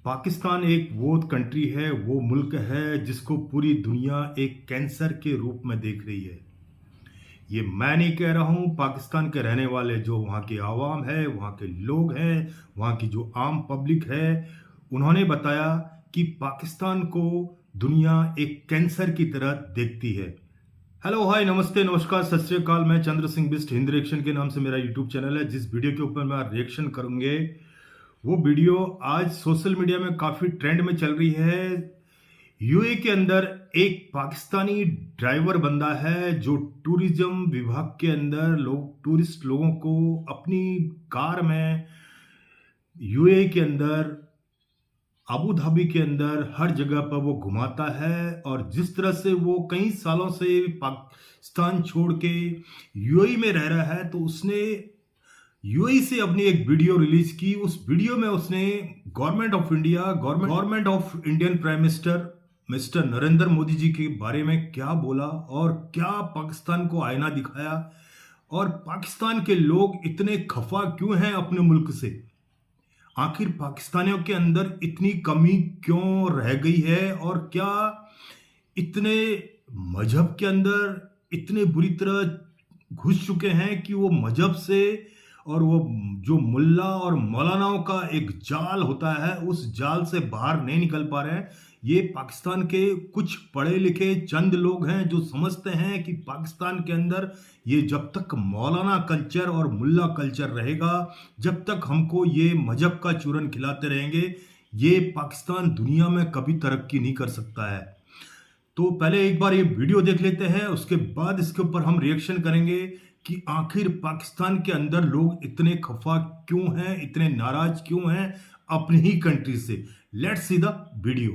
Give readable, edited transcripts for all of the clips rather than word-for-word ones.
पाकिस्तान एक वो कंट्री है, वो मुल्क है जिसको पूरी दुनिया एक कैंसर के रूप में देख रही है। ये मैं नहीं कह रहा हूँ, पाकिस्तान के रहने वाले जो वहाँ की आवाम है, वहाँ के लोग हैं, वहाँ की जो आम पब्लिक है, उन्होंने बताया कि पाकिस्तान को दुनिया एक कैंसर की तरह देखती है। हेलो, हाय, नमस्ते, नमस्कार, सत श्री अकाल। मैं चंद्र सिंह बिस्ट हिंद रिएक्शन के नाम से मेरा यूट्यूब चैनल है। जिस वीडियो के ऊपर मैं रिएक्शन करूंगे वो वीडियो आज सोशल मीडिया में काफी ट्रेंड में चल रही है। यूए के अंदर एक पाकिस्तानी ड्राइवर बंदा है जो टूरिज्म विभाग के अंदर टूरिस्ट लोगों को अपनी कार में यूए के अंदर, अबू धाबी के अंदर हर जगह पर वो घुमाता है। और जिस तरह से वो कई सालों से पाकिस्तान छोड़ के यूएई में रह रहा है, तो उसने यूएई से अपनी एक वीडियो रिलीज की। उस वीडियो में उसने government of Indian prime minister mister Narendra Modi ji के बारे में क्या बोला और क्या पाकिस्तान को आईना दिखाया, और पाकिस्तान के लोग इतने खफा क्यों हैं अपने मुल्क से। आखिर पाकिस्तानियों के अंदर इतनी कमी क्यों रह गई है, और क्या इतने मजहब के अंदर इतने बुरी तरह घुस चुके हैं कि वो मजहब से, और वो जो मुल्ला और मौलानाओं का एक जाल होता है, उस जाल से बाहर नहीं निकल पा रहे हैं। ये पाकिस्तान के कुछ पढ़े लिखे चंद लोग हैं जो समझते हैं कि पाकिस्तान के अंदर ये जब तक मौलाना कल्चर और मुल्ला कल्चर रहेगा, जब तक हमको ये मजहब का चूरन खिलाते रहेंगे, ये पाकिस्तान दुनिया में कभी तरक्की नहीं कर सकता है। तो पहले एक बार ये वीडियो देख लेते हैं, उसके बाद इसके ऊपर हम रिएक्शन करेंगे कि आखिर पाकिस्तान के अंदर लोग इतने खफा क्यों हैं, इतने नाराज क्यों हैं अपनी ही कंट्री से। Let's see the video.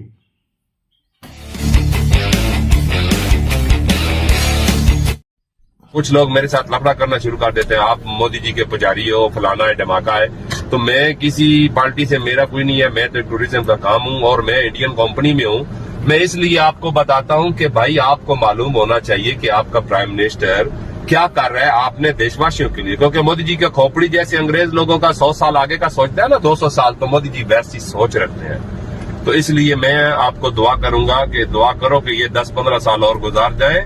कुछ लोग मेरे साथ लफड़ा करना शुरू कर देते हैं, आप मोदी जी के पुजारी हो, फलाना है, धमाका है। तो मैं किसी पार्टी से, मेरा कोई नहीं है, मैं तो टूरिज्म का काम हूँ और मैं इंडियन कंपनी में हूँ। मैं इसलिए आपको बताता हूँ कि भाई आपको मालूम होना चाहिए कि आपका प्राइम मिनिस्टर क्या कर रहा है आपने देशवासियों के लिए। क्योंकि मोदी जी का खोपड़ी जैसे अंग्रेज लोगों का 100 साल आगे का सोचता है ना, 200 साल, तो मोदी जी वैसी सोच रखते हैं। तो इसलिए मैं आपको दुआ करूंगा कि दुआ करो कि ये 10-15 साल और गुजार जाए,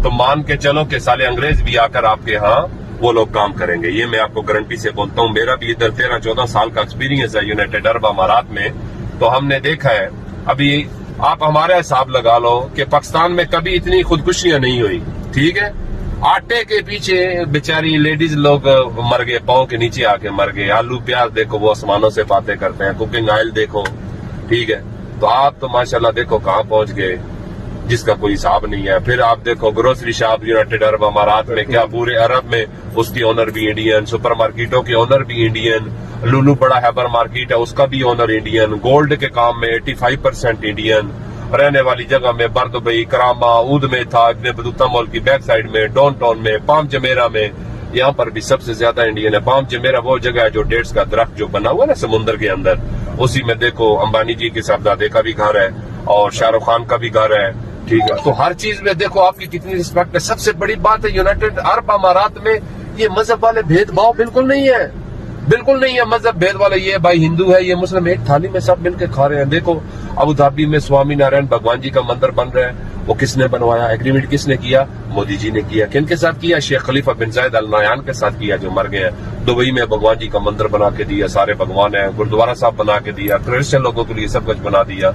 तो मान के चलो कि साले अंग्रेज भी आकर आपके यहाँ वो लोग काम करेंगे। ये मैं आपको गारंटी से बोलता हूँ। मेरा भी इधर 13-14 साल का एक्सपीरियंस है यूनाइटेड अरब अमारात में। तो हमने देखा है, अभी आप हमारा हिसाब लगा लो कि पाकिस्तान में कभी इतनी खुदकुशियां नहीं हुई। ठीक है, आटे के पीछे बेचारी लेडीज लोग मर गए, पांव के नीचे आके मर गए। आलू प्याज देखो वो आसमानों से बातें करते हैं, कुकिंग ऑयल देखो। ठीक है, तो आप तो माशाल्लाह देखो कहाँ पहुंच गए, जिसका कोई हिसाब नहीं है। फिर आप देखो ग्रोसरी शॉप यूनाइटेड अरब अमारात में, क्या पूरे अरब में उसकी ओनर भी इंडियन, सुपर मार्केटों के ओनर भी इंडियन, लुलू बड़ा हैबर मार्केट है उसका भी ओनर इंडियन, गोल्ड के काम में 85% इंडियन, रहने वाली जगह में बरदुबई, करामा, ऊद में था, इब्ने बतूता मॉल की बैक साइड में, डाउन टाउन में, पाम जमेरा में, यहाँ पर भी सबसे ज्यादा इंडियन है। पाम जमेरा वो जगह है जो डेट्स का दरख्त जो बना हुआ है ना समुद्र के अंदर, उसी में देखो अंबानी जी के साहबजादे का भी घर है और शाहरुख खान का भी घर है। ठीक है, तो हर चीज में देखो आपकी कितनी रिस्पेक्ट है। सबसे बड़ी बात है यूनाइटेड अरब अमारात में ये मजहब वाले भेदभाव बिल्कुल नहीं है, बिल्कुल नहीं है मजहब भेद वाले। ये भाई हिंदू है, ये मुस्लिम, एक थाली में सब मिलकर खा रहे हैं। देखो अबू धाबी में स्वामी नारायण भगवान जी का मंदिर बन रहा है, वो किसने बनवाया, एग्रीमेंट किसने किया, मोदी जी ने किया। किन के साथ किया, शेख खलीफा बिन जायद अल नहयान के साथ किया जो मर गए हैं। दुबई में भगवान जी का मंदिर बना के दिया, सारे भगवान है, गुरुद्वारा साहब बना के दिया, क्रिश्चियन लोगों के लिए सब कुछ बना दिया।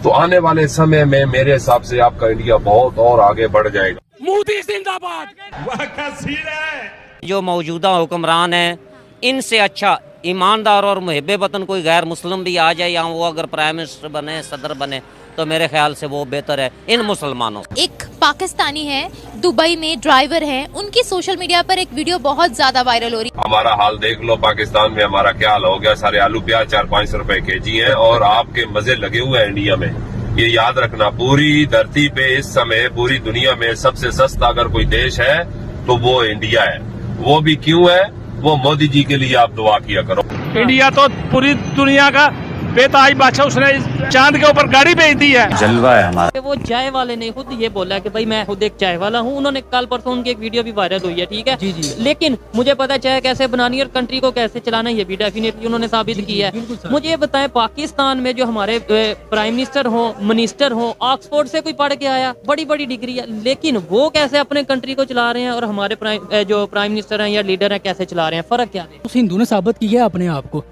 तो आने वाले समय में मेरे हिसाब से आपका इंडिया बहुत और आगे बढ़ जाएगा। मोदी जिंदाबाद। जो मौजूदा हुक्मरान है, इनसे अच्छा ईमानदार और मुहिब वतन कोई गैर मुस्लिम भी आ जाए, या वो अगर प्राइम मिनिस्टर बने, सदर बने, तो मेरे ख्याल से वो बेहतर है इन मुसलमानों। एक पाकिस्तानी है, दुबई में ड्राइवर है, उनकी सोशल मीडिया पर एक वीडियो बहुत ज्यादा वायरल हो रही है। हमारा हाल देख लो, पाकिस्तान में हमारा क्या हाल हो गया। सारे आलू प्याज 4-5 रुपए केजी है और आपके मजे लगे हुए हैं इंडिया में। ये याद रखना, पूरी धरती पे इस समय पूरी दुनिया में सबसे सस्ता अगर कोई देश है तो वो इंडिया है। वो भी क्यों है, वो मोदी जी के लिए आप दुआ किया करो। इंडिया तो पूरी दुनिया का बेताज बादशाह उसने चांद के ऊपर गाड़ी भेज दी है। जलवा है हमारा। वो चाय वाले ने खुद ये बोला कि भाई मैं खुद एक चाय वाला हूँ। उन्होंने कल परसों उनकी एक वीडियो भी वायरल हुई है, ठीक है जी जी। लेकिन मुझे पता है चाय कैसे बनानी है और कंट्री को कैसे चलाना है, ये भी डेफिनेटली उन्होंने साबित किया है। मुझे ये बताएं, पाकिस्तान में जो हमारे प्राइम मिनिस्टर हो, मिनिस्टर हो, ऑक्सफोर्ड से कोई पढ़ के आया, बड़ी बड़ी डिग्री है, लेकिन वो कैसे अपने कंट्री को चला रहे हैं और हमारे जो प्राइम मिनिस्टर हैं या लीडर हैं कैसे चला रहे हैं, फर्क क्या है? उस हिंदू ने साबित किया अपने आप को,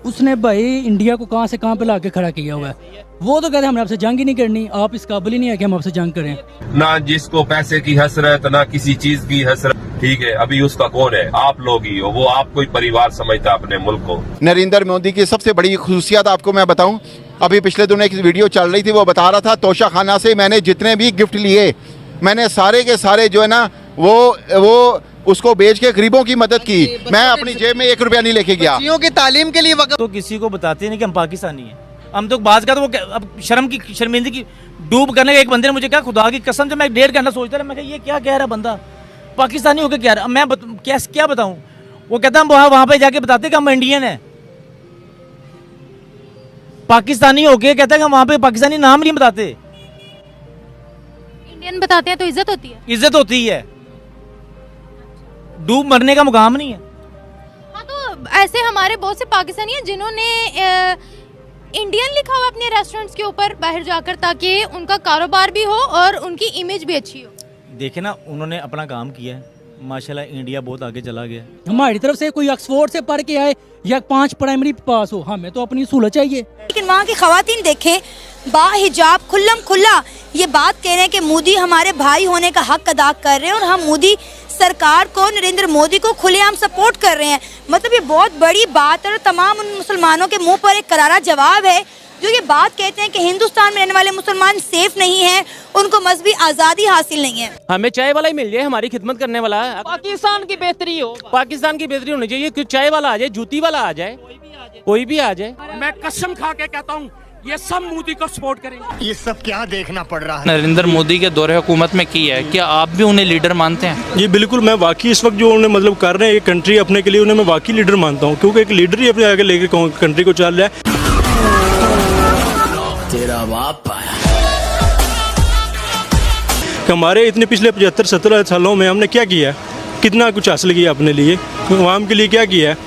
उसने भाई इंडिया को कहां से कहां पे लाके खड़ा किया हुआ है। वो तो कहते हैं हमने आपसे जंग ही नहीं करनी, आप इस काबिल ही नहीं है कि हम आपसे जंग करें। ना जिसको पैसे की हसरत, ना किसी चीज की हसरत, ठीक है, अभी उसका कौन है? आप लोग ही हो। वो आप कोई परिवार समझता अपने मुल्क को। नरेंद्र मोदी की सबसे बड़ी खुसूसियत आपको मैं बताऊं, अभी पिछले दिनों एक वीडियो चल रही थी, वो बता रहा था तोशा खाना से मैंने जितने भी गिफ्ट लिए, मैंने सारे के सारे जो है ना वो उसको बेच के गरीबों की मदद की। मैं अपनी जेब में 1 रुपया नहीं लेके गया। बच्चियों की तालीम के लिए वक्त तो किसी को बताते नहीं कि हम पाकिस्तानी हैं। हम तो बात करते, वो अब शर्मिंदगी डूब करने का। एक बंदे ने मुझे कहा, खुदा की कसम से मैं 1.5 घंटा सोचता रहा, मैं कहा ये क्या कह रहा बंदा, पाकिस्तानी होकर क्या रहा, मैं क्या बताऊं। वो कहता हम वहां पे जाके बताते कि हम इंडियन है। पाकिस्तानी होके कहता है कि हम वहां पे पाकिस्तानी नाम नहीं बताते, इंडियन बताते हैं तो इज्जत होती है। इज्जत होती है, डूब मरने का मुकाम नहीं है। हाँ, तो ऐसे हमारे बहुत से पाकिस्तानी हैं जिन्होंने इंडियन लिखा हुआ अपने रेस्टोरेंट्स के ऊपर बाहर जाकर, ताकि उनका कारोबार भी हो और उनकी इमेज भी अच्छी हो। देखे ना, उन्होंने अपना काम किया है, माशाल्लाह इंडिया बहुत आगे चला गया। हमारी तरफ से कोई ऑक्सफोर्ड से पढ़ के आए या 5 प्राइमरी पास हो, हमें तो अपनी सहूलत चाहिए। लेकिन वहाँ की खवातीन देखें, बाहिजाब खुल्लम खुल्ला ये बात कह रहे हैं कि मोदी हमारे भाई होने का हक अदा कर रहे हैं और हम मोदी सरकार को, नरेंद्र मोदी को खुलेआम सपोर्ट कर रहे हैं। मतलब ये बहुत बड़ी बात है और तमाम उन मुसलमानों के मुंह पर एक करारा जवाब है जो ये बात कहते हैं कि हिंदुस्तान में रहने वाले मुसलमान सेफ नहीं हैं, उनको मजहबी आज़ादी हासिल नहीं है। हमें चाय वाला ही मिल जाए, हमारी खिदमत करने वाला है। पाकिस्तान की बेहतरी हो, पाकिस्तान की बेहतरी होनी चाहिए। चाय वाला आ जाए, जूती वाला आ जाए, कोई भी आ जाए। मैं कसम खा के कहता हूँ ये सब मोदी को सपोर्ट करेंगे। ये सब क्या देखना पड़ रहा है? नरेंद्र मोदी के दौरे हुकूमत में की है, क्या आप भी उन्हें लीडर मानते हैं? जी बिल्कुल, मैं वाकई इस वक्त जो उन्हें मतलब कर रहे हैं ये कंट्री अपने के लिए, उन्हें मैं वाकई लीडर मानता हूँ, क्योंकि एक लीडर ही अपने आगे लेकर कंट्री को चल रहा है। तेरा बाप आया। हमारे इतने पिछले 75-70 सालों में हमने क्या किया, कितना कुछ हासिल किया अपने लिए, आवाम के लिए क्या किया है।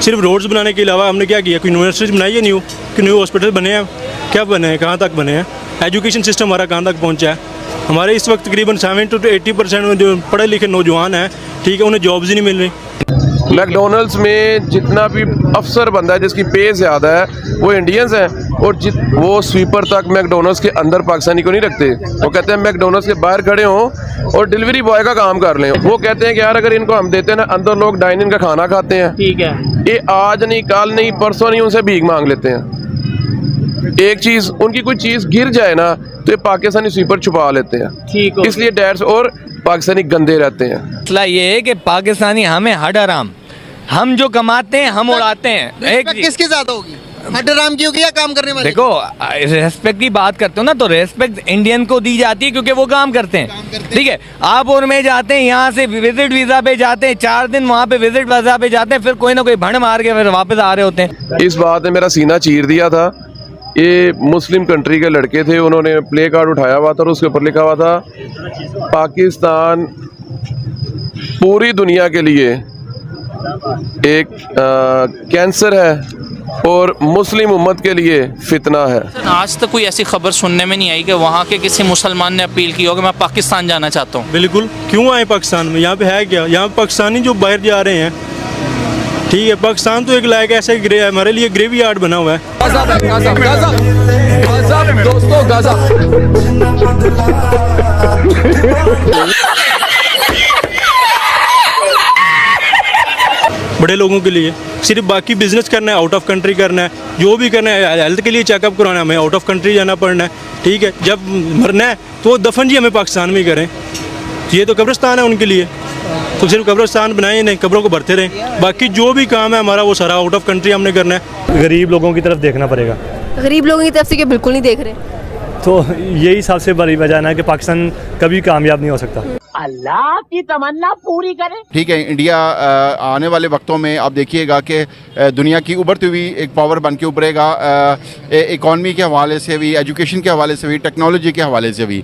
सिर्फ रोड्स बनाने के अलावा हमने क्या किया? कोई यूनिवर्सिटी बनाई है न्यू, कि न्यू हॉस्पिटल बने हैं, क्या बने हैं, कहाँ तक बने हैं, एजुकेशन सिस्टम हमारा कहाँ तक पहुँचा है। हमारे इस वक्त तकरीबन 70 to 80% जो पढ़े लिखे नौजवान हैं, ठीक है, उन्हें जॉब्स ही नहीं मिल रही। मैकडोनल्ड्स में जितना भी अफसर बंदा है जिसकी पे ज़्यादा है वो इंडियंस हैं, और वो स्वीपर तक मैकडोनल्ड्स के अंदर पाकिस्तानी को नहीं रखते। वो कहते हैं मैकडोनल्ड्स के बाहर खड़े हों और डिलीवरी बॉय का काम कर लें। वो कहते हैं कि यार अगर इनको हम देते हैं ना, अंदर लोग डाइनिंग का खाना खाते हैं, ठीक है, ये आज नहीं, कल नहीं, परसों नहीं, उनसे भीख मांग लेते हैं। एक चीज़, उनकी कोई चीज़ गिर जाए ना तो ये पाकिस्तानी स्वीपर छुपा लेते हैं, ठीक है, इसलिए डैड्स और पाकिस्तानी गंदे रहते हैं। मसला ये है कि पाकिस्तानी हमें हड हराम, हम जो कमाते हैं हम उड़ाते हैं। एक किसकी ज्यादा होगी, हड्डराम की होगी या काम करने वाले? देखो, रेस्पेक्ट की बात करते हो ना, तो रेस्पेक्ट इंडियन को दी जाती है क्योंकि वो काम करते हैं, ठीक है। आप और में जाते हैं, यहाँ से विजिट वीज़ा पे जाते हैं, 4 दिन वहाँ पे विजिट वीज़ा पे जाते हैं, फिर कोई ना कोई भंड मार के फिर वापस आ रहे होते हैं। इस बात ने मेरा सीना चीर दिया था। ये मुस्लिम कंट्री के लड़के थे, उन्होंने प्ले कार्ड उठाया हुआ था और उसके ऊपर लिखा हुआ था पाकिस्तान पूरी दुनिया के लिए एक कैंसर है और मुस्लिम उम्मत के लिए फितना है। आज तक कोई ऐसी खबर सुनने में नहीं आई कि वहाँ के किसी मुसलमान ने अपील की हो कि मैं पाकिस्तान जाना चाहता हूँ। बिल्कुल, क्यों आए पाकिस्तान में? यहाँ पे है क्या? यहाँ पाकिस्तानी जो बाहर जा रहे हैं, ठीक है, पाकिस्तान तो एक लायक ऐसा हमारे लिए ग्रेवी यार्ड बना हुआ है। दोस्तों, गाजा बड़े लोगों के लिए सिर्फ, बाकी बिजनेस करना है, आउट ऑफ कंट्री करना है, जो भी करना है, हेल्थ के लिए चेकअप करवाना है, हमें आउट ऑफ कंट्री जाना पड़ना है, ठीक है। जब मरना है तो दफन जी हमें पाकिस्तान में ही करें। ये तो कब्रिस्तान है उनके लिए, तो सिर्फ कब्रिस्तान बनाए नहीं, कब्रों को भरते रहें। बाकी जो भी काम है हमारा वो सारा आउट ऑफ कंट्री हमने करना है। गरीब लोगों की तरफ देखना पड़ेगा। गरीब लोगों की तरफ से बिल्कुल नहीं देख रहे, तो यही सबसे बड़ी वजह है ना कि पाकिस्तान कभी कामयाब नहीं हो सकता। अल्लाह की तमन्ना पूरी करे। ठीक है, इंडिया आने वाले वक्तों में आप देखिएगा कि दुनिया की उभरती हुई एक पावर बन के उभरेगा, इकॉनमी के हवाले से भी, एजुकेशन के हवाले से भी, टेक्नोलॉजी के हवाले से भी।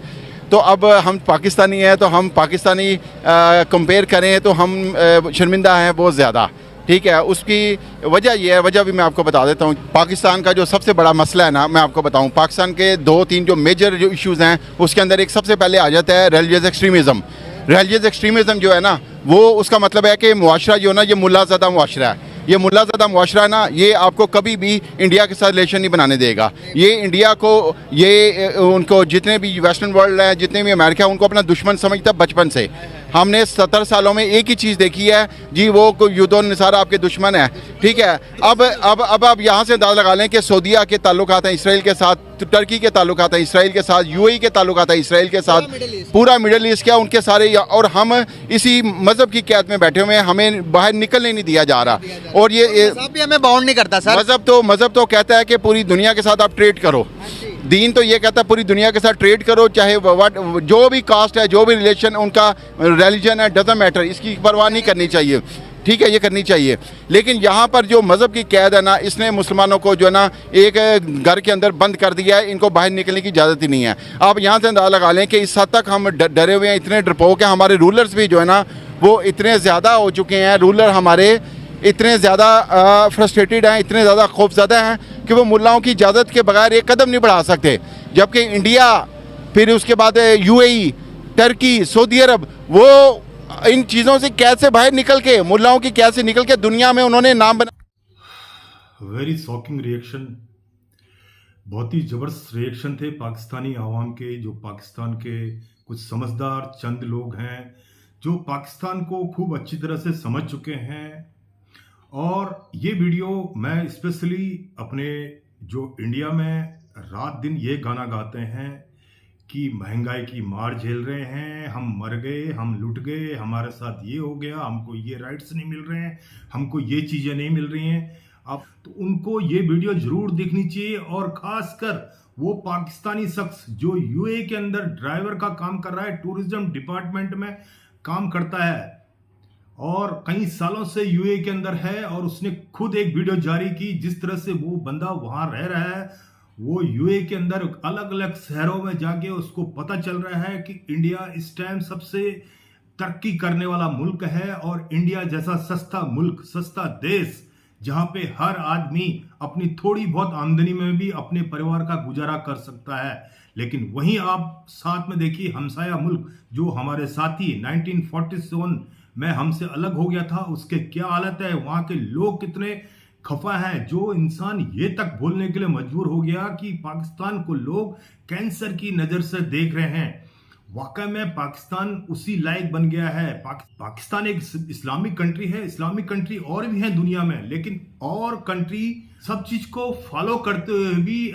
तो अब हम पाकिस्तानी हैं, तो हम पाकिस्तानी कंपेयर करें तो हम शर्मिंदा हैं बहुत ज़्यादा। ठीक है, उसकी वजह यह है, वजह भी मैं आपको बता देता हूँ। पाकिस्तान का जो सबसे बड़ा मसला है ना, मैं आपको बताऊँ, पाकिस्तान के 2-3 जो मेजर जो इश्यूज़ हैं उसके अंदर एक सबसे पहले आ जाता है रिलीजियस एक्सट्रीमिज़म। रिलीजियस एक्सट्रीमिज़म जो है ना, वो उसका मतलब है कि मुआशरा जो है ना, ये मुल्लाज़दा मुआशरा है। ये मुल्लाज़दा मुआशरा है ना, ये आपको कभी भी इंडिया के साथ रिलेशन नहीं बनाने देगा। ये इंडिया को, ये उनको जितने भी वेस्टर्न वर्ल्ड है, जितने भी अमेरिका है, उनको अपना दुश्मन समझता है बचपन से। हमने 70 सालों में एक ही चीज़ देखी है जी, वो युद्धोन निसारा आपके दुश्मन है। ठीक है, अब आप यहाँ से अंदाज़ा लगा लें कि सऊदीया के ताल्लुकात हैं इसराइल के साथ, टर्की के ताल्लुकात हैं इसराइल के साथ, यूएई के ताल्लुकात हैं इसराइल के साथ, पूरा मिडल ईस्ट क्या उनके सारे, और हम इसी मज़हब की कैद में बैठे हुए हैं, हमें बाहर निकलने नहीं दिया जा रहा। और ये भी हमें बाउंड नहीं करता सर। मज़हब तो कहता है कि पूरी दुनिया के साथ आप ट्रेड करो। दीन तो ये कहता है पूरी दुनिया के साथ ट्रेड करो, चाहे जो भी कास्ट है, जो भी रिलेशन उनका रिलीजन है, डजंट मैटर, इसकी परवाह नहीं करनी चाहिए। ठीक है, ये करनी चाहिए। लेकिन यहाँ पर जो मज़हब की कैद है ना, इसने मुसलमानों को जो है ना एक घर के अंदर बंद कर दिया है, इनको बाहर निकलने की इजाज़त ही नहीं है। आप यहाँ से अंदाज़ा लगा लें कि इस हद तक हम डरे हुए हैं, इतने डरपोक हैं। हमारे रूलर्स भी जो है ना, वो इतने ज़्यादा हो चुके हैं, रूलर हमारे इतने ज़्यादा फ्रस्ट्रेटेड हैं, इतने ज़्यादा खौफज़दा हैं कि वो मुल्लाओं की इजाज़त के बगैर एक कदम नहीं बढ़ा सकते। जबकि इंडिया, फिर उसके बाद यूएई, टर्की, सऊदी अरब, वो इन चीज़ों से कैसे बाहर निकल के, मुल्लाओं की कैसे निकल के दुनिया में उन्होंने नाम बना। वेरी शॉकिंग रिएक्शन, बहुत ही ज़बरदस्त रिएक्शन थे पाकिस्तानी आवाम के, जो पाकिस्तान के कुछ समझदार चंद लोग हैं जो पाकिस्तान को खूब अच्छी तरह से समझ चुके हैं। और ये वीडियो मैं स्पेशली अपने जो इंडिया में रात दिन ये गाना गाते हैं कि महंगाई की मार झेल रहे हैं, हम मर गए, हम लुट गए, हमारे साथ ये हो गया, हमको ये राइट्स नहीं मिल रहे हैं, हमको ये चीज़ें नहीं मिल रही हैं, अब तो उनको ये वीडियो ज़रूर देखनी चाहिए। और ख़ासकर वो पाकिस्तानी शख्स जो यूएई के अंदर ड्राइवर का काम कर रहा है, टूरिज्म डिपार्टमेंट में काम करता है और कई सालों से यूएई के अंदर है, और उसने खुद एक वीडियो जारी की जिस तरह से वो बंदा वहाँ रह रहा है। वो यूएई के अंदर अलग अलग शहरों में जाके उसको पता चल रहा है कि इंडिया इस टाइम सबसे तरक्की करने वाला मुल्क है, और इंडिया जैसा सस्ता मुल्क, सस्ता देश, जहाँ पे हर आदमी अपनी थोड़ी बहुत आमदनी में भी अपने परिवार का गुजारा कर सकता है। लेकिन वहीं आप साथ में देखिए हमसाया मुल्क जो हमारे साथी 1947 में हमसे अलग हो गया था, उसके क्या हालत है, वहाँ के लोग कितने खफा हैं। जो इंसान ये तक बोलने के लिए मजबूर हो गया कि पाकिस्तान को लोग कैंसर की नज़र से देख रहे हैं। वाकई में पाकिस्तान उसी लायक बन गया है। पाकिस्तान एक इस्लामिक कंट्री है, इस्लामिक कंट्री और भी है दुनिया में, लेकिन और कंट्री सब चीज को फॉलो करते हुए भी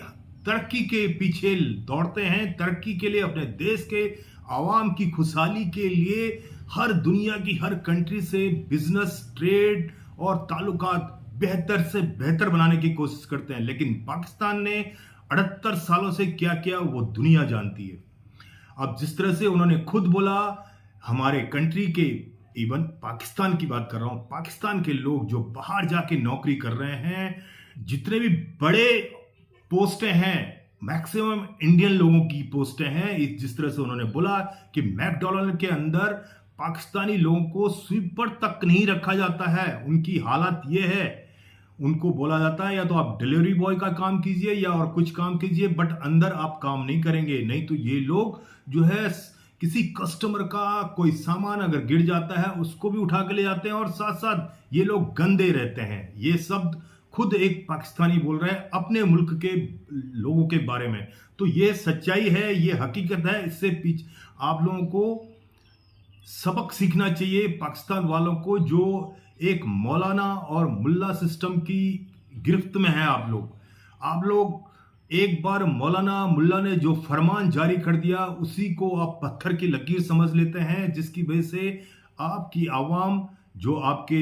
तरक्की के पीछे दौड़ते हैं, तरक्की के लिए, अपने देश के आवाम की खुशहाली के लिए हर दुनिया की हर कंट्री से बिजनेस, ट्रेड और ताल्लुकात बेहतर से बेहतर बनाने की कोशिश करते हैं। लेकिन पाकिस्तान ने 78 सालों से क्या किया वो दुनिया जानती है। अब जिस तरह से उन्होंने खुद बोला, हमारे कंट्री के, इवन पाकिस्तान की बात कर रहा हूं, पाकिस्तान के लोग जो बाहर जाके नौकरी कर रहे हैं, जितने भी बड़े पोस्टें हैं, मैक्सिमम इंडियन लोगों की पोस्टें हैं। जिस तरह से उन्होंने बोला कि मैकडॉनल्ड के अंदर पाकिस्तानी लोगों को स्वीपर तक नहीं रखा जाता है, उनकी हालत ये है। उनको बोला जाता है या तो आप डिलीवरी बॉय का काम कीजिए या और कुछ काम कीजिए, बट अंदर आप काम नहीं करेंगे, नहीं तो ये लोग जो है किसी कस्टमर का कोई सामान अगर गिर जाता है उसको भी उठा के ले जाते हैं, और साथ साथ ये लोग गंदे रहते हैं। ये शब्द खुद एक पाकिस्तानी बोल रहे हैं अपने मुल्क के लोगों के बारे में। तो ये सच्चाई है, ये हकीकत है। इससे पीछे आप लोगों को सबक सीखना चाहिए पाकिस्तान वालों को, जो एक मौलाना और मुल्ला सिस्टम की गिरफ्त में है आप लोग एक बार मौलाना मुल्ला ने जो फरमान जारी कर दिया उसी को आप पत्थर की लकीर समझ लेते हैं, जिसकी वजह से आपकी आवाम, जो आपके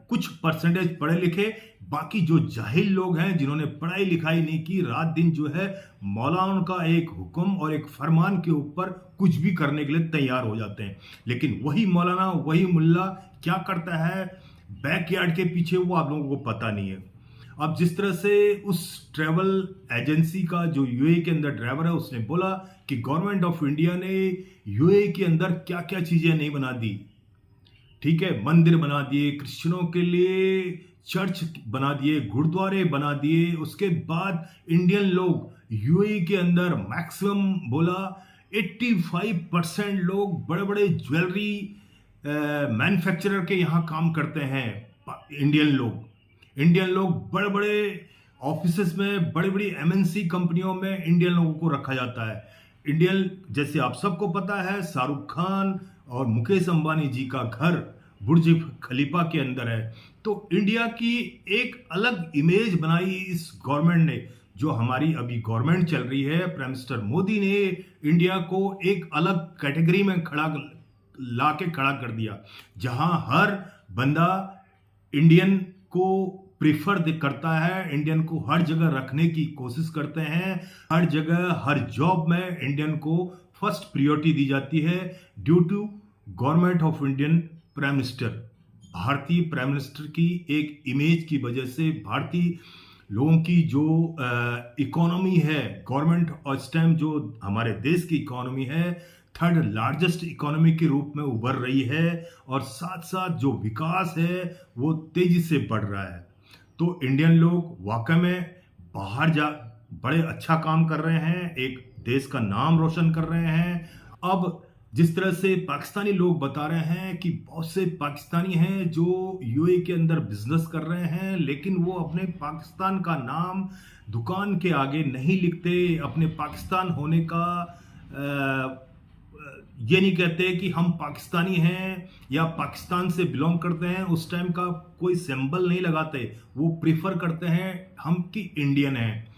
कुछ परसेंटेज पढ़े लिखे बाकी जो जाहिल लोग हैं जिन्होंने पढ़ाई लिखाई नहीं की, रात दिन जो है मौलाना का एक हुक्म और एक फरमान के ऊपर कुछ भी करने के लिए तैयार हो जाते हैं। लेकिन वही मौलाना, वही मुल्ला क्या करता है बैकयार्ड के पीछे, वो आप लोगों को पता नहीं है। अब जिस तरह से उस ट्रैवल एजेंसी का जो यूएई के अंदर ड्राइवर है, उसने बोला कि गवर्नमेंट ऑफ इंडिया ने यूएई के अंदर क्या क्या चीजें नहीं बना दी, ठीक है, मंदिर बना दिए, क्रिश्चियनों के लिए चर्च बना दिए, गुरुद्वारे बना दिए। उसके बाद इंडियन लोग यूएई के अंदर मैक्सिमम बोला 85% लोग बड़े बड़े ज्वेलरी मैन्युफैक्चरर के यहाँ काम करते हैं। इंडियन लोग बड़े बड़े ऑफिसेस में, बड़ी बड़ी एमएनसी कंपनियों में इंडियन लोगों को रखा जाता है। इंडियन, जैसे आप सबको पता है, शाहरुख खान और मुकेश अंबानी जी का घर बुर्ज खलीफा के अंदर है। तो इंडिया की एक अलग इमेज बनाई इस गवर्नमेंट ने, जो हमारी अभी गवर्नमेंट चल रही है। प्राइम मिनिस्टर मोदी ने इंडिया को एक अलग कैटेगरी में खड़ा कर दिया, जहां हर बंदा इंडियन को प्रीफर करता है, इंडियन को हर जगह रखने की कोशिश करते हैं। हर जगह, हर जॉब में इंडियन को फर्स्ट प्रायोरिटी दी जाती है due to government of Indian prime minister. भारतीय प्राइम मिनिस्टर की एक इमेज की वजह से भारतीय लोगों की जो इकोनॉमी है, गवर्नमेंट और इस टाइम जो हमारे देश की इकोनॉमी है, थर्ड लार्जेस्ट इकोनॉमी के रूप में उभर रही है, और साथ साथ जो विकास है वो तेजी से बढ़ रहा है। तो इंडियन लोग वाकई में बाहर जा बड़े अच्छा काम कर रहे हैं, एक देश का नाम रोशन कर रहे हैं। अब जिस तरह से पाकिस्तानी लोग बता रहे हैं कि बहुत से पाकिस्तानी हैं जो यूएई के अंदर बिजनेस कर रहे हैं, लेकिन वो अपने पाकिस्तान का नाम दुकान के आगे नहीं लिखते, अपने पाकिस्तान होने का ये नहीं कहते कि हम पाकिस्तानी हैं या पाकिस्तान से बिलोंग करते हैं, उस टाइम का कोई सिंबल नहीं लगाते। वो प्रीफर करते हैं हम कि इंडियन हैं।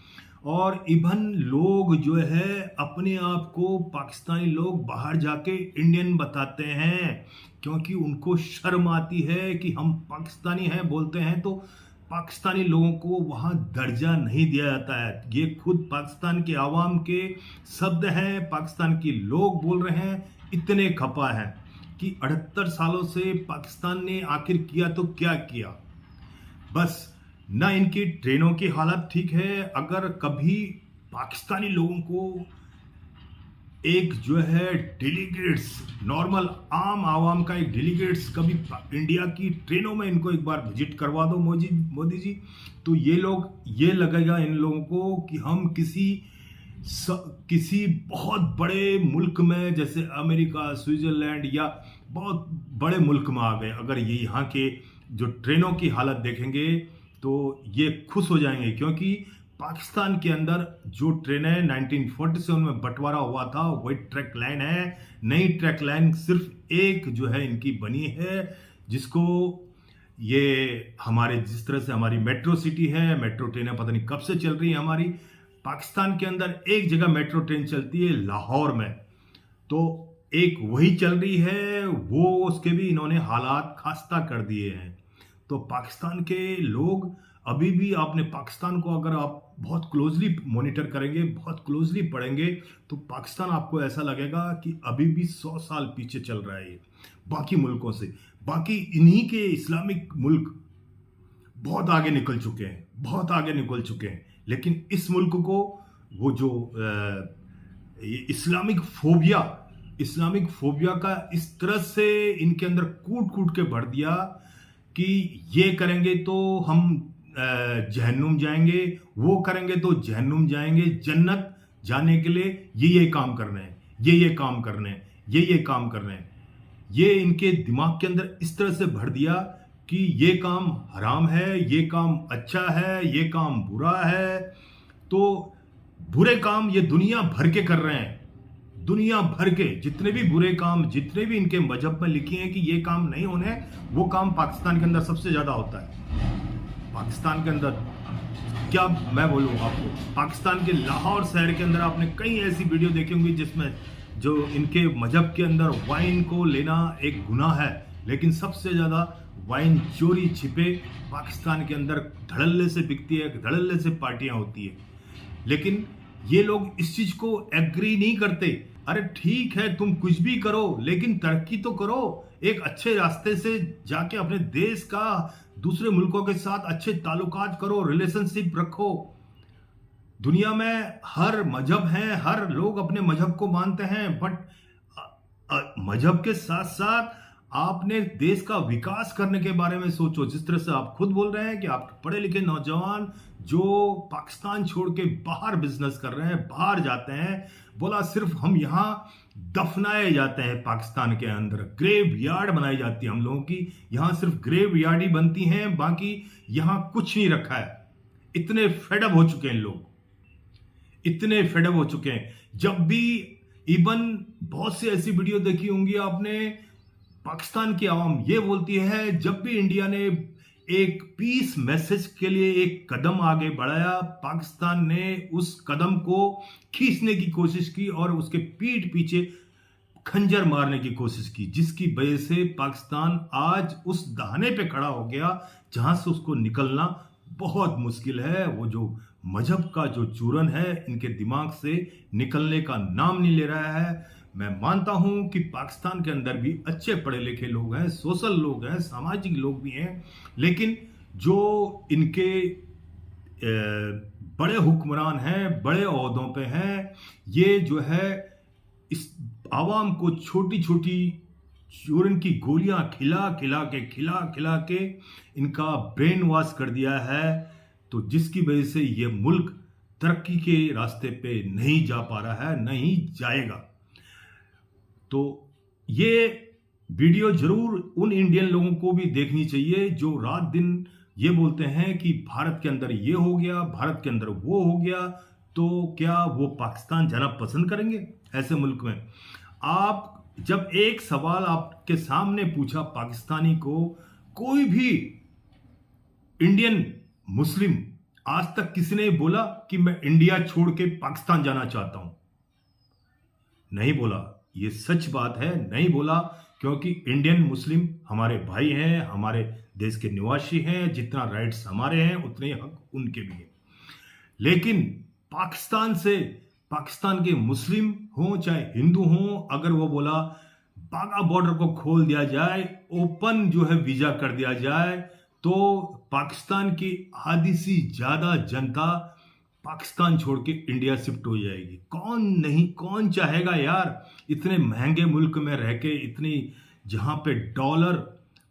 और इवन लोग जो है अपने आप को पाकिस्तानी लोग बाहर जाके इंडियन बताते हैं, क्योंकि उनको शर्म आती है कि हम पाकिस्तानी हैं बोलते हैं तो पाकिस्तानी लोगों को वहाँ दर्जा नहीं दिया जाता है। ये खुद पाकिस्तान के आवाम के शब्द हैं, पाकिस्तान के लोग बोल रहे हैं। इतने खपा हैं कि 78 सालों से पाकिस्तान ने आखिर किया तो क्या किया। बस ना इनकी ट्रेनों की हालत ठीक है। अगर कभी पाकिस्तानी लोगों को एक जो है डेलीगेट्स, नॉर्मल आम आवाम का एक डेलीगेट्स कभी इंडिया की ट्रेनों में इनको एक बार विजिट करवा दो मोदी जी, तो ये लगेगा इन लोगों को कि हम किसी बहुत बड़े मुल्क में, जैसे अमेरिका, स्विट्जरलैंड या बहुत बड़े मुल्क में आ गए। अगर ये यहाँ के जो ट्रेनों की हालत देखेंगे तो ये खुश हो जाएंगे, क्योंकि पाकिस्तान के अंदर जो ट्रेनें 1947 में बंटवारा हुआ था वही ट्रैक लाइन है। नई ट्रैक लाइन सिर्फ एक जो है इनकी बनी है, जिसको ये हमारे जिस तरह से हमारी मेट्रो सिटी है, मेट्रो ट्रेनें पता नहीं कब से चल रही है हमारी। पाकिस्तान के अंदर एक जगह मेट्रो ट्रेन चलती है लाहौर में, तो एक वही चल रही है, वो उसके भी इन्होंने हालात खास्ता कर दिए हैं। तो पाकिस्तान के लोग अभी भी, आपने पाकिस्तान को अगर आप बहुत क्लोजली मॉनिटर करेंगे, बहुत क्लोजली पढ़ेंगे, तो पाकिस्तान आपको ऐसा लगेगा कि अभी भी 100 साल पीछे चल रहा है ये बाकी मुल्कों से। बाकी इन्हीं के इस्लामिक मुल्क बहुत आगे निकल चुके हैं, बहुत आगे निकल चुके हैं, लेकिन इस मुल्क को वो जो इस्लामिक फोबिया का इस तरह से इनके अंदर कूट के भर दिया कि ये करेंगे तो हम जहन्नुम जाएंगे, वो करेंगे तो जहन्नुम जाएंगे, जन्नत जाने के लिए ये काम करने हैं, ये काम करने हैं, ये काम करने हैं। ये इनके दिमाग के अंदर इस तरह से भर दिया कि ये काम हराम है, ये काम अच्छा है, ये काम बुरा है। तो बुरे काम ये दुनिया भर के कर रहे हैं, दुनिया भर के जितने भी बुरे काम, जितने भी इनके मजहब में लिखे हैं कि ये काम नहीं होने, वो काम पाकिस्तान के अंदर सबसे ज्यादा होता है। पाकिस्तान के अंदर क्या मैं बोलूँ आपको, पाकिस्तान के लाहौर शहर के अंदर आपने कई ऐसी वीडियो देखी होंगी जिसमें जो इनके मजहब के अंदर वाइन को लेना एक गुनाह है, लेकिन सबसे ज्यादा वाइन चोरी छिपे पाकिस्तान के अंदर धड़ल्ले से बिकती है, धड़ल्ले से पार्टियां होती है। लेकिन ये लोग इस चीज को एग्री नहीं करते। अरे ठीक है, तुम कुछ भी करो लेकिन तरक्की तो करो, एक अच्छे रास्ते से जाके अपने देश का दूसरे मुल्कों के साथ अच्छे ताल्लुकात करो, रिलेशनशिप रखो। दुनिया में हर मजहब है, हर लोग अपने मजहब को मानते हैं, बट मजहब के साथ साथ आपने देश का विकास करने के बारे में सोचो। जिस तरह से आप खुद बोल रहे हैं कि आप पढ़े लिखे नौजवान जो पाकिस्तान छोड़ के बाहर बिजनेस कर रहे हैं, बाहर जाते हैं, बोला सिर्फ हम यहाँ दफनाए जाते हैं। पाकिस्तान के अंदर ग्रेव यार्ड बनाई जाती है हम लोगों की, यहाँ सिर्फ ग्रेव यार्ड ही बनती हैं, बाकी यहाँ कुछ नहीं रखा है। इतने फेडअप हो चुके हैं लोग, इतने फेडअप हो चुके हैं। जब भी इवन बहुत सी ऐसी वीडियो देखी होंगी आपने, पाकिस्तान की आवाम ये बोलती है जब भी इंडिया ने एक पीस मैसेज के लिए एक कदम आगे बढ़ाया, पाकिस्तान ने उस कदम को खींचने की कोशिश की और उसके पीठ पीछे खंजर मारने की कोशिश की, जिसकी वजह से पाकिस्तान आज उस दहाने पे खड़ा हो गया जहां से उसको निकलना बहुत मुश्किल है। वो जो मजहब का जो चूरन है इनके दिमाग से निकलने का नाम नहीं ले रहा है। मैं मानता हूं कि पाकिस्तान के अंदर भी अच्छे पढ़े लिखे लोग हैं, सोशल लोग हैं, सामाजिक लोग भी हैं, लेकिन जो इनके बड़े हुक्मरान हैं, बड़े ओहदों पे हैं, ये जो है इस आवाम को छोटी छोटी चूरन की गोलियां खिला खिला के इनका ब्रेन वॉश कर दिया है। तो जिसकी वजह से ये मुल्क तरक्की के रास्ते पे नहीं जा पा रहा है, नहीं जाएगा। तो ये वीडियो जरूर उन इंडियन लोगों को भी देखनी चाहिए जो रात दिन ये बोलते हैं कि भारत के अंदर ये हो गया, भारत के अंदर वो हो गया। तो क्या वो पाकिस्तान जाना पसंद करेंगे ऐसे मुल्क में? आप जब एक सवाल आपके सामने पूछा पाकिस्तानी को, कोई भी इंडियन मुस्लिम आज तक किसी ने बोला कि मैं इंडिया छोड़ के पाकिस्तान जाना चाहता हूं? नहीं बोला। ये सच बात है, नहीं बोला, क्योंकि इंडियन मुस्लिम हमारे भाई हैं, हमारे देश के निवासी हैं। जितना राइट्स हमारे हैं उतने हक उनके भी हैं। लेकिन पाकिस्तान से, पाकिस्तान के मुस्लिम हो चाहे हिंदू हो, अगर वो बोला बाघा बॉर्डर को खोल दिया जाए, ओपन जो है वीजा कर दिया जाए, तो पाकिस्तान की आधी से ज्यादा जनता पाकिस्तान छोड़ के इंडिया शिफ्ट हो जाएगी। कौन चाहेगा यार इतने महंगे मुल्क में रह के, इतनी जहां पे डॉलर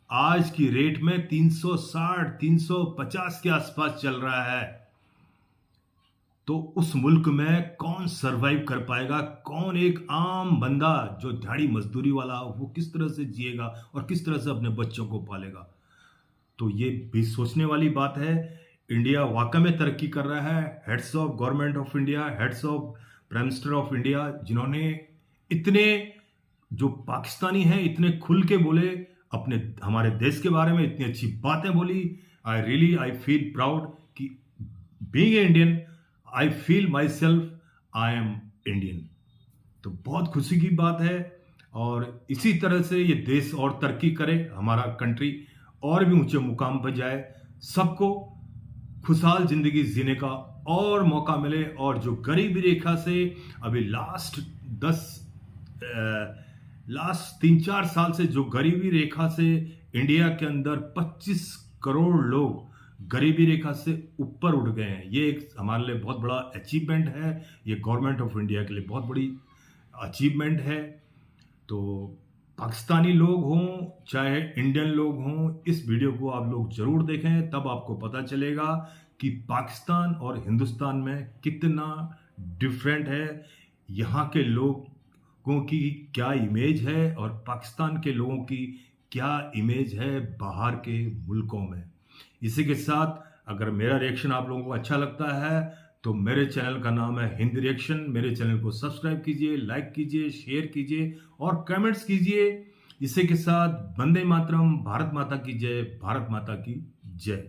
आज की रेट में 360 350 के आसपास चल रहा है। तो उस मुल्क में कौन सरवाइव कर पाएगा? कौन एक आम बंदा जो दिहाड़ी मजदूरी वाला वो किस तरह से जिएगा और किस तरह से अपने बच्चों को पालेगा? तो ये भी सोचने वाली बात है। इंडिया वाकई में तरक्की कर रहा है। Heads of government of India, heads of prime minister of India, जिन्होंने इतने जो पाकिस्तानी हैं इतने खुल के बोले, अपने हमारे देश के बारे में इतनी अच्छी बातें बोली। आई फील प्राउड कि being Indian I feel my self I am Indian. तो बहुत खुशी की बात है और इसी तरह से ये देश और तरक्की करे, हमारा कंट्री और भी ऊंचे मुकाम पर जाए, सबको खुशहाल जिंदगी जीने का और मौका मिले। और जो गरीबी रेखा से अभी लास्ट 3-4 साल से जो गरीबी रेखा से इंडिया के अंदर 25 करोड़ लोग गरीबी रेखा से ऊपर उठ गए हैं, ये एक हमारे लिए बहुत बड़ा अचीवमेंट है। ये गवर्नमेंट ऑफ इंडिया के लिए बहुत बड़ी अचीवमेंट है। तो पाकिस्तानी लोग हों चाहे इंडियन लोग हों, इस वीडियो को आप लोग जरूर देखें, तब आपको पता चलेगा कि पाकिस्तान और हिंदुस्तान में कितना डिफरेंट है, यहाँ के लोगों की क्या इमेज है और पाकिस्तान के लोगों की क्या इमेज है बाहर के मुल्कों में। इसी के साथ अगर मेरा रिएक्शन आप लोगों को अच्छा लगता है तो मेरे चैनल का नाम है हिंद रिएक्शन। मेरे चैनल को सब्सक्राइब कीजिए, लाइक कीजिए, शेयर कीजिए और कमेंट्स कीजिए। इसी के साथ वंदे मातरम, भारत माता की जय, भारत माता की जय।